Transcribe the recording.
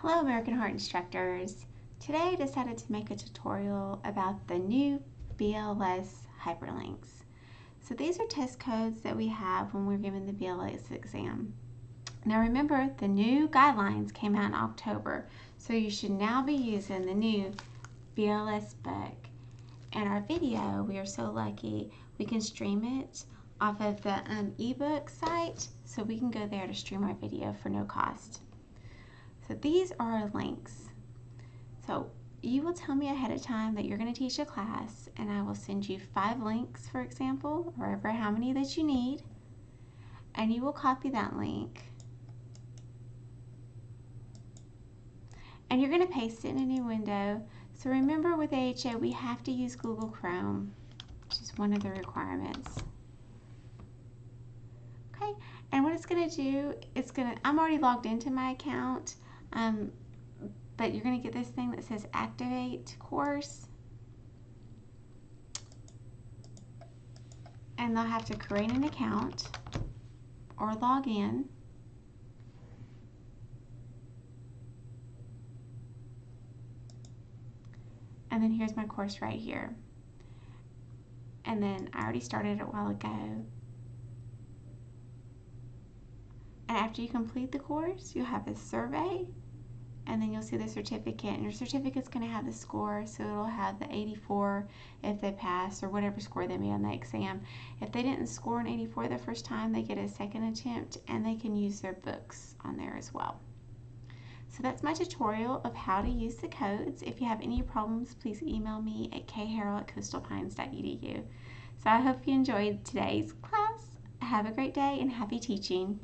Hello American Heart instructors. Today I decided to make a tutorial about the new BLS hyperlinks. So these are test codes that we have when we're given the BLS exam. Now remember, the new guidelines came out in October, so you should now be using the new BLS book. And our video, we are so lucky we can stream it off of the ebook site, so we can go there to stream our video for no cost. So these are our links. So you will tell me ahead of time that you're going to teach a class, and I will send you 5 links, for example, or ever how many that you need, and you will copy that link. And you're going to paste it in a new window. So remember, with AHA, we have to use Google Chrome, which is one of the requirements. Okay, and what it's going to do, I'm already logged into my account, but you're going to get this thing that says Activate Course. And they'll have to create an account or log in. And then here's my course right here. And then I already started it a while ago. And after you complete the course, you'll have a survey, and then you'll see the certificate. And your certificate's going to have the score, so it'll have the 84 if they pass, or whatever score they made on the exam. If they didn't score an 84 the first time, they get a second attempt, and they can use their books on there as well. So that's my tutorial of how to use the codes. If you have any problems, please email me at kharrell@coastalpines.edu. So I hope you enjoyed today's class. Have a great day and happy teaching.